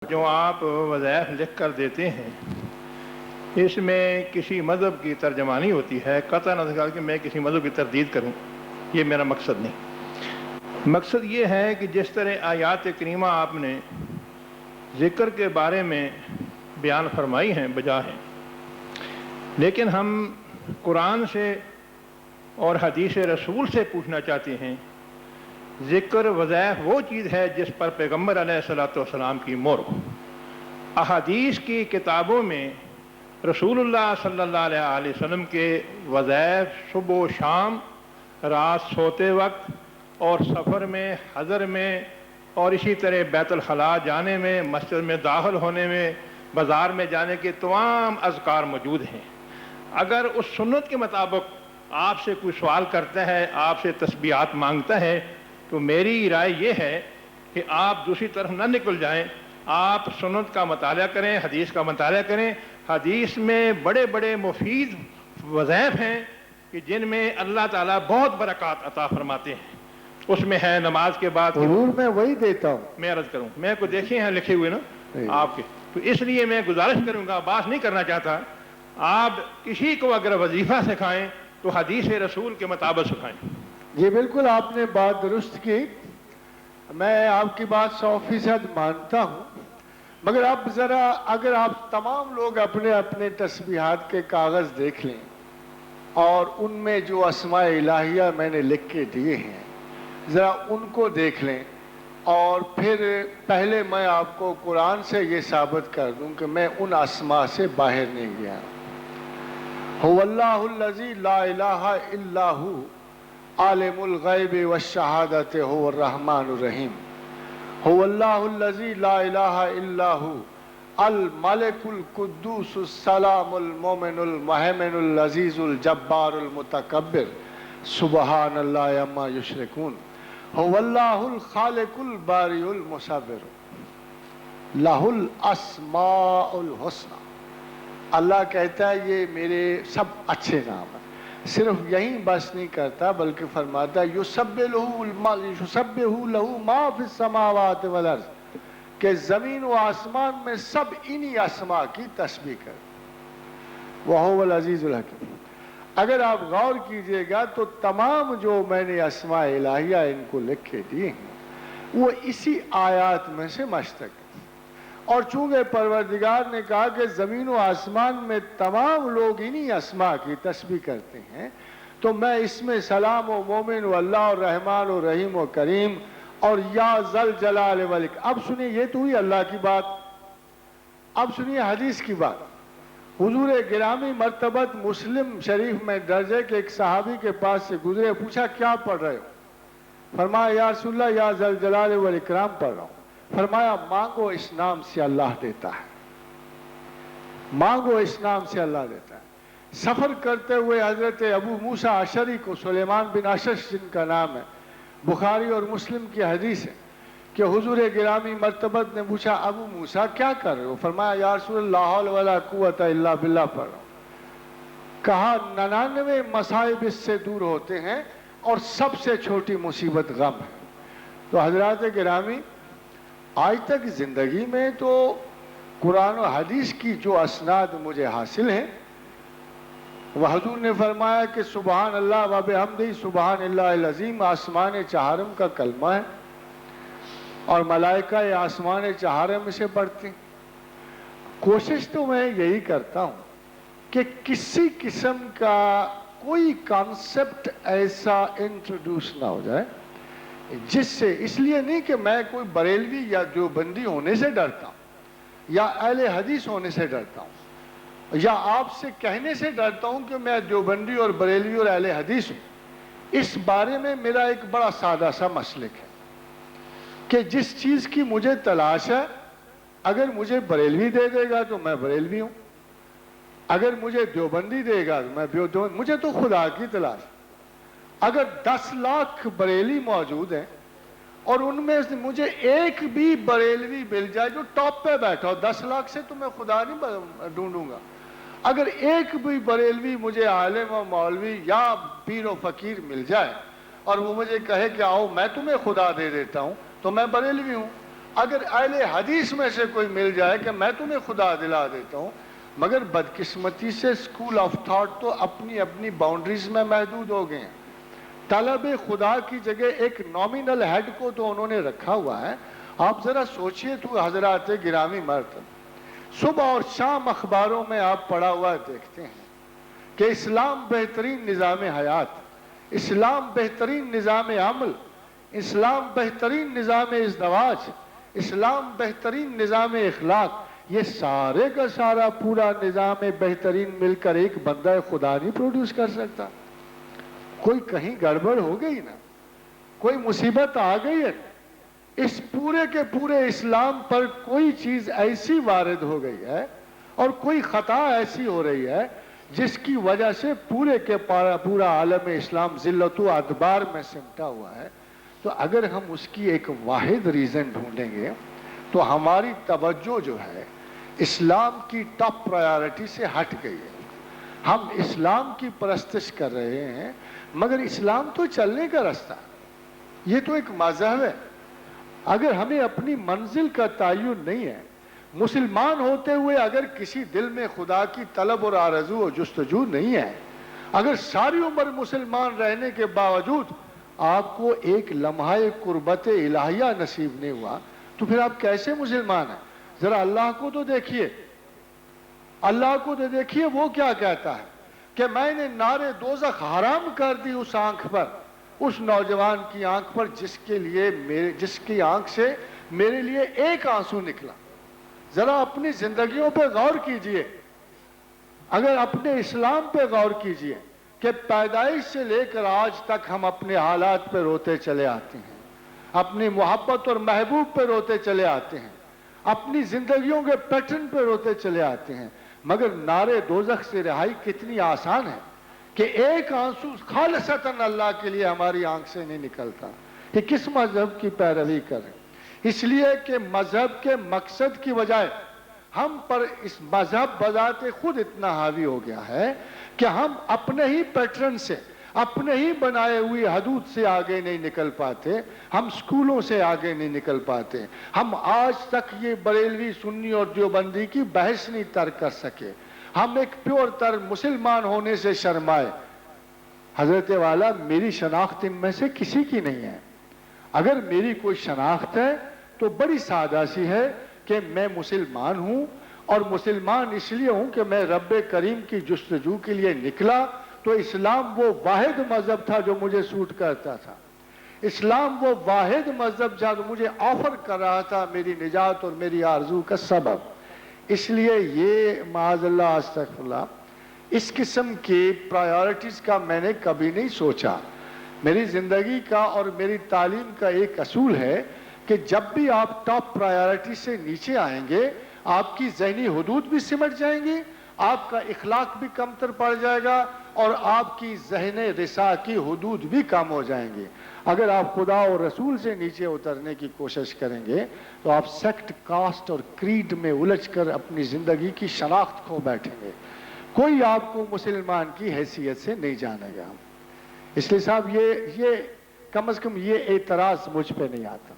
جو آپ وظائف لکھ کر دیتے ہیں اس میں کسی مذہب کی ترجمانی ہوتی ہے، قطع نظر کہ میں کسی مذہب کی تردید کروں، یہ میرا مقصد نہیں۔ مقصد یہ ہے کہ جس طرح آیات کریمہ آپ نے ذکر کے بارے میں بیان فرمائی ہیں بجا ہیں، لیکن ہم قرآن سے اور حدیث رسول سے پوچھنا چاہتے ہیں۔ ذکر وظائف وہ چیز ہے جس پر پیغمبر علیہ الصلوۃ والسلام کی مہر ہو۔ احادیث کی کتابوں میں رسول اللہ صلی اللہ علیہ وسلم کے وظائف صبح و شام، رات سوتے وقت اور سفر میں، حضر میں، اور اسی طرح بیت الخلاء جانے میں، مسجد میں داخل ہونے میں، بازار میں جانے کے تمام اذکار موجود ہیں۔ اگر اس سنت کے مطابق آپ سے کوئی سوال کرتا ہے، آپ سے تسبیحات مانگتا ہے، تو میری رائے یہ ہے کہ آپ دوسری طرف نہ نکل جائیں، آپ سنت کا مطالعہ کریں، حدیث کا مطالعہ کریں۔ حدیث میں بڑے بڑے مفید وظائف ہیں کہ جن میں اللہ تعالیٰ بہت برکات عطا فرماتے ہیں۔ اس میں ہے نماز کے بعد حضور میں وہی دیتا ہوں، میں عرض کروں، میں کو دیکھے ہیں لکھے ہوئے نا آپ کے، تو اس لیے میں گزارش کروں گا، بات نہیں کرنا چاہتا، آپ کسی کو اگر وظیفہ سکھائیں تو حدیث رسول کے مطابق سکھائیں۔ یہ بالکل آپ نے بات درست کی، میں آپ کی بات 100% مانتا ہوں، مگر اب ذرا اگر آپ تمام لوگ اپنے اپنے تسبیحات کے کاغذ دیکھ لیں اور ان میں جو اسماء الہیہ میں نے لکھ کے دیے ہیں ذرا ان کو دیکھ لیں، اور پھر پہلے میں آپ کو قرآن سے یہ ثابت کر دوں کہ میں ان اسماء سے باہر نہیں گیا۔ هو اللہ الذی لا الہ الا ہو عالم الغیب والشہادت هو الرحمن الرحیم۔ هو اللہ الذی لا الہ الا ہو الملک القدوس السلام المومن المہیمن العزیز الجبار المتکبر سبحان اللہ عما یشرکون۔ هو اللہ الخالق الباری المصور لہ الاسماء الحسنی۔ اللہ کہتا ہے یہ میرے سب اچھے نام ہیں، صرف یہیں بس نہیں کرتا بلکہ فرماتا ہے یسبح لہ ما فی السماوات والارض، کہ زمین و آسمان میں سب انہی اسماء کی تسبیح کریں۔ وہو العزیز الحکیم۔ اگر آپ غور کیجئے گا تو تمام جو میں نے اسماء الہیہ ان کو لکھ کے دیے ہیں وہ اسی آیات میں سے مشتق ہیں، اور چونکہ پروردگار نے کہا کہ زمین و آسمان میں تمام لوگ انہی اسماء کی تسبیح کرتے ہیں، تو میں اس میں سلام و مومن و اللہ و رحمان و رحیم و کریم اور یا ذل جلال والاکرام۔ اب سنیے، یہ تو ہوئی اللہ کی بات، اب سنیے حدیث کی بات۔ حضور گرامی مرتبت مسلم شریف میں درج ہے کہ ایک صحابی کے پاس سے گزرے، پوچھا کیا پڑھ رہے ہو؟ فرمایا یا رسول اللہ یا ذل جلال والاکرام پڑھ رہا ہوں۔ فرمایا مانگو اس نام سے اللہ دیتا ہے، مانگو اس نام سے اللہ دیتا ہے۔ سفر کرتے ہوئے حضرت ابو موسیٰ اشعری کو، سلیمان بن اشعث جن کا نام ہے، بخاری اور مسلم کی حدیث ہے کہ حضور گرامی مرتبت نے پوچھا ابو موسیٰ کیا کر رہے ہو؟ فرمایا یا رسول اللہ لا حول ولا قوت الا باللہ پڑھ رہا ہوں۔ کہا 99 مصائب اس سے دور ہوتے ہیں اور سب سے چھوٹی مصیبت غم ہے۔ تو حضرات گرامی آج تک زندگی میں تو قرآن و حدیث کی جو اسناد مجھے حاصل ہیں وہ حضور نے فرمایا کہ سبحان اللہ و بحمدہ سبحان اللہ العظیم آسمان چہارم کا کلمہ ہے، اور ملائکہ آسمان چہارم سے پڑھتے ہیں۔ کوشش تو میں یہی کرتا ہوں کہ کسی قسم کا کوئی کانسیپٹ ایسا انٹروڈیوس نہ ہو جائے جس سے، اس لیے نہیں کہ میں کوئی بریلوی یا دیوبندی ہونے سے ڈرتا ہوں یا اہل حدیث ہونے سے ڈرتا ہوں یا آپ سے کہنے سے ڈرتا ہوں کہ میں دیوبندی اور بریلوی اور اہل حدیث ہوں۔ اس بارے میں میرا ایک بڑا سادہ سا مسلک ہے کہ جس چیز کی مجھے تلاش ہے، اگر مجھے بریلوی دے دے گا تو میں بریلوی ہوں، اگر مجھے دیوبندی دے گا تو میں دیوبندی، مجھے تو خدا کی تلاش۔ اگر 10 لاکھ بریلی موجود ہیں اور ان میں سے مجھے ایک بھی بریلوی مل جائے جو ٹاپ پہ بیٹھا ہو، 10 لاکھ سے تو میں خدا نہیں ڈھونڈوں گا، اگر ایک بھی بریلوی مجھے عالم و مولوی یا پیر و فقیر مل جائے اور وہ مجھے کہے کہ آؤ میں تمہیں خدا دے دیتا ہوں، تو میں بریلوی ہوں۔ اگر اہل حدیث میں سے کوئی مل جائے کہ میں تمہیں خدا دلا دیتا ہوں، مگر بدقسمتی سے اسکول آف تھاٹ تو اپنی اپنی باؤنڈریز میں محدود ہو گئے ہیں۔ طلب خدا کی جگہ ایک نامینل ہیڈ کو تو انہوں نے رکھا ہوا ہے۔ آپ ذرا سوچئے تو حضرات گرامی مرتبہ، صبح اور شام اخباروں میں آپ پڑھا ہوا دیکھتے ہیں کہ اسلام بہترین نظام حیات، اسلام بہترین نظام عمل، اسلام بہترین نظام ازدواج، اسلام بہترین نظام اخلاق، یہ سارے کا سارا پورا نظام بہترین مل کر ایک بندہ خدا نہیں پروڈیوس کر سکتا۔ کوئی کہیں گڑبڑ ہو گئی نا، کوئی مصیبت آ گئی ہے، اس پورے کے پورے اسلام پر کوئی چیز ایسی وارد ہو گئی ہے اور کوئی خطا ایسی ہو رہی ہے جس کی وجہ سے پورے کے پورا عالم اسلام ذلت و ادبار میں سمٹا ہوا ہے۔ تو اگر ہم اس کی ایک واحد ریزن ڈھونڈیں گے تو ہماری توجہ جو ہے اسلام کی ٹاپ پرائیورٹی سے ہٹ گئی ہے۔ ہم اسلام کی پرستش کر رہے ہیں، مگر اسلام تو چلنے کا راستہ، یہ تو ایک مذہب ہے۔ اگر ہمیں اپنی منزل کا تعین نہیں ہے، مسلمان ہوتے ہوئے اگر کسی دل میں خدا کی طلب اور آرزو و جستجو نہیں ہے، اگر ساری عمر مسلمان رہنے کے باوجود آپ کو ایک لمحہ قربت الہیہ نصیب نہیں ہوا، تو پھر آپ کیسے مسلمان ہیں؟ ذرا اللہ کو تو دیکھیے، اللہ کو تو دیکھیے، وہ کیا کہتا ہے کہ میں نے نار دوزخ حرام کر دی اس آنکھ پر، اس نوجوان کی آنکھ پر جس کی آنکھ سے میرے لیے ایک آنسو نکلا۔ ذرا اپنی زندگیوں پہ غور کیجئے، اگر اپنے اسلام پہ غور کیجئے کہ پیدائش سے لے کر آج تک ہم اپنے حالات پہ روتے چلے آتے ہیں، اپنی محبت اور محبوب پہ روتے چلے آتے ہیں، اپنی زندگیوں کے پیٹرن پہ روتے چلے آتے ہیں، مگر نار دوزخ سے رہائی کتنی آسان ہے کہ ایک آنسو خالصتاً اللہ کے لیے ہماری آنکھ سے نہیں نکلتا۔ یہ کس مذہب کی پیروی کریں؟ اس لیے کہ مذہب کے مقصد کی بجائے ہم پر اس مذہب بذات خود اتنا حاوی ہو گیا ہے کہ ہم اپنے ہی پیٹرن سے، اپنے ہی بنائے ہوئی حدود سے آگے نہیں نکل پاتے، ہم سکولوں سے آگے نہیں نکل پاتے، ہم آج تک یہ بریلوی، سنی اور دیوبندی کی بحث نہیں ترک کر سکے، ہم ایک پیور تر مسلمان ہونے سے شرمائے۔ حضرت والا، میری شناخت ان میں سے کسی کی نہیں ہے۔ اگر میری کوئی شناخت ہے تو بڑی سادہ سی ہے کہ میں مسلمان ہوں، اور مسلمان اس لیے ہوں کہ میں رب کریم کی جستجو کے لیے نکلا تو اسلام وہ واحد مذہب تھا جو مجھے سوٹ کرتا تھا، اسلام وہ واحد مذہب جو مجھے آفر کر رہا تھا میری نجات اور میری آرزو کا سبب۔ اس لیے یہ معاذ اللہ استغفر اللہ، اس قسم کی پرائیورٹیز کا میں نے کبھی نہیں سوچا۔ میری زندگی کا اور میری تعلیم کا ایک اصول ہے کہ جب بھی آپ ٹاپ پرائیورٹی سے نیچے آئیں گے، آپ کی ذہنی حدود بھی سمٹ جائیں گی، آپ کا اخلاق بھی کمتر پڑ جائے گا، اور آپ کی ذہن رسا کی حدود بھی کم ہو جائیں گے۔ اگر آپ خدا اور رسول سے نیچے اترنے کی کوشش کریں گے تو آپ سیکٹ، کاسٹ اور کریڈ میں الجھ کر اپنی زندگی کی شناخت کھو بیٹھیں گے، کوئی آپ کو مسلمان کی حیثیت سے نہیں جانے گا۔ اس لیے صاحب یہ کم از کم یہ اعتراض مجھ پہ نہیں آتا۔